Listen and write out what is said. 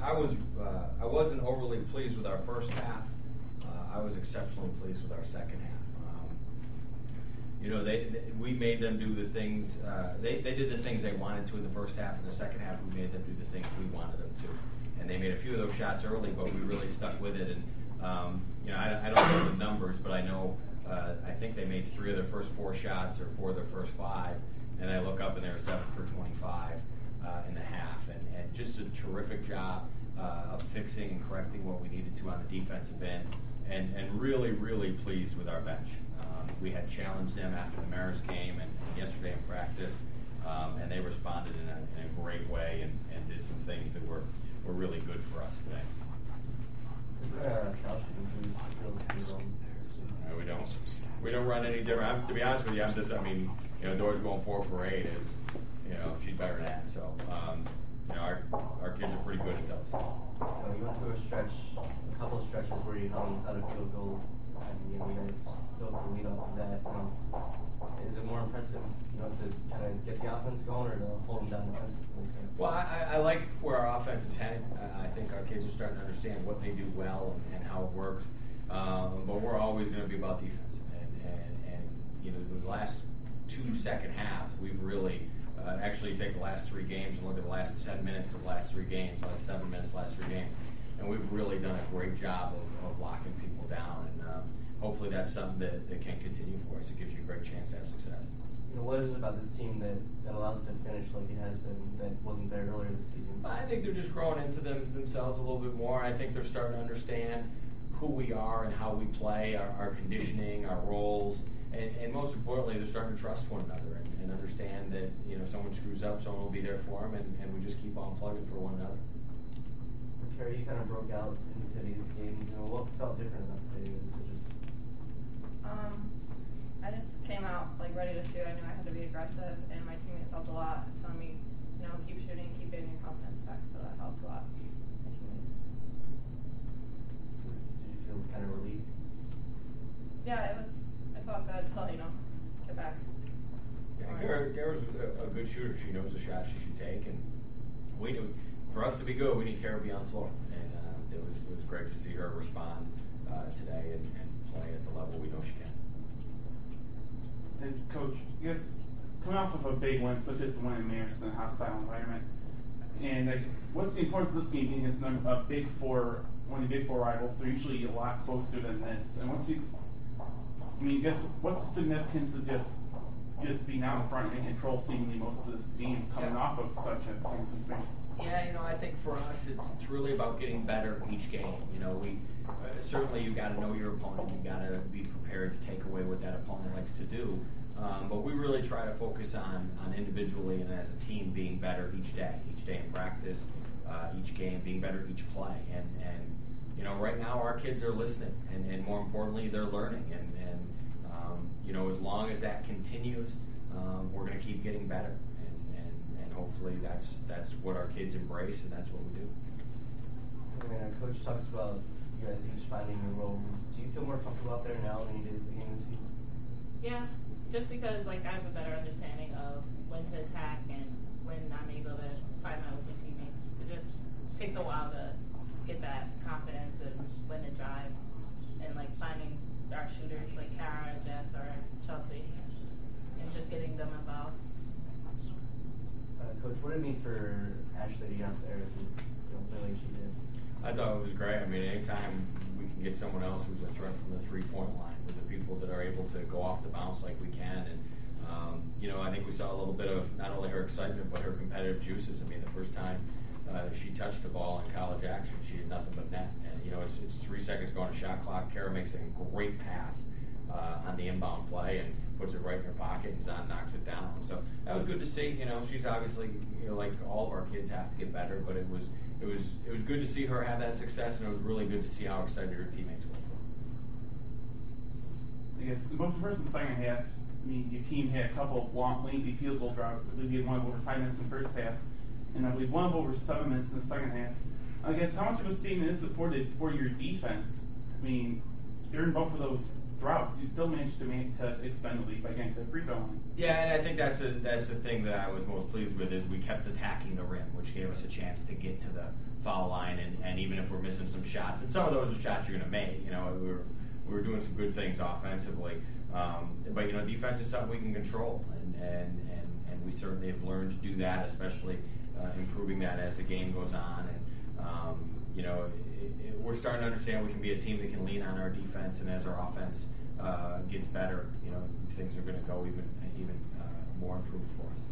I wasn't overly pleased with our first half. I was exceptionally pleased with our second half. We made them do the things, they did the things they wanted to in the first half. In the second half, we made them do the things we wanted them to. And they made a few of those shots early, but we really stuck with it. And, I don't know the numbers, but I know, I think they made 3 of their first 4 shots or 4 of their first 5. And I look up and they were 7 for 25 in the half. And just a terrific job of fixing and correcting what we needed to on the defensive end. And really, really pleased with our bench. We had challenged them after the Marist game and yesterday in practice, and they responded in a great way and did some things that were really good for us today. We don't run any different. To be honest with you, Dora's going 4 for 8 is, she's better than that. So, our kids are pretty good at those. You went through a couple of stretches where you held out a field goal, and you guys built the lead up to that. Is it more impressive, to kind of get the offense going or to hold them down defensively? Well, I like where our offense is headed. I think our kids are starting to understand what they do well and how it works. But we're always going to be about defense. And the last 2 second halves, we've really actually take the last 3 games and look at the last 10 minutes of the last 3 games, last 7 minutes, last 3 games. And we've really done a great job of locking people down. And hopefully that's something that can continue for us. It gives you a great chance to have success. What is it about this team that allows it to finish like it has been that wasn't there earlier this season? I think they're just growing into themselves a little bit more. I think they're starting to understand who we are and how we play, our conditioning, our roles. And most importantly, they're starting to trust one another and understand that if someone screws up, someone will be there for them, and we just keep on plugging for one another. Cara, you kind of broke out in today's game. What felt different about today? I just came out ready to shoot. I knew I had to be aggressive, and my teammates helped a lot, telling me, keep shooting, keep getting your confidence back. So that helped a lot. My teammates. Did you feel kind of relieved? Yeah, I felt good till get back. Cara's a good shooter. She knows the shots she should take, and we knew for us to be good, we need Cara to be on the floor. And it was great to see her respond today and play at the level we know she can. And Coach, I guess coming off of a big win, such as the one in Marist in a hostile environment, and what's the importance of this game being against one of the Big Four rivals? They're usually a lot closer than this. And what's the significance of just being out in front and control seemingly most of this game coming off of such a close space? Yeah, I think for us it's really about getting better each game. We certainly you got to know your opponent. You got to be prepared to take away what that opponent likes to do. But we really try to focus on individually and as a team being better each day in practice, each game being better each play. And right now our kids are listening, and more importantly they're learning. And as long as that continues, we're going to keep getting better. And hopefully that's what our kids embrace, and that's what we do. When our coach talks about you guys each finding your roles, do you feel more comfortable out there now than you did at the beginning of the season? Yeah, just because I have a better understanding of when to attack and when I'm able to find my open teammates. It just takes a while to get that confidence and when to drive and finding our shooters like Cara, Jess, or Chelsea, and just getting them involved. Coach, what did it mean for Ashley to get out there and play like she did? I thought it was great. Anytime we can get someone else who's a threat from the 3-point line, with the people that are able to go off the bounce like we can, and I think we saw a little bit of not only her excitement but her competitive juices. The first time she touched the ball in college action, she had nothing but net. And it's 3 seconds going to shot clock. Cara makes a great pass on the inbound play and puts it right in her pocket, and Zahn knocks it down. So that was good to see. She's obviously, like all of our kids have to get better, but it was good to see her have that success, and it was really good to see how excited her teammates were. I guess both the first and second half, your team had a couple of long, lengthy field goal drives. I believe you had one of over 5 minutes in the first half, and I believe one of over 7 minutes in the second half. I guess how much of a statement is supported for your defense? During both of those droughts, you still managed to extend the lead by getting to the free throw line. Yeah, and I think that's the thing that I was most pleased with is we kept attacking the rim, which gave us a chance to get to the foul line, and even if we're missing some shots, and some of those are shots you're going to make, we were doing some good things offensively, but defense is something we can control, and we certainly have learned to do that, especially improving that as the game goes on, and we're starting to understand we can be a team that can lean on our defense, and as our offense gets better, things are going to go even more improved for us.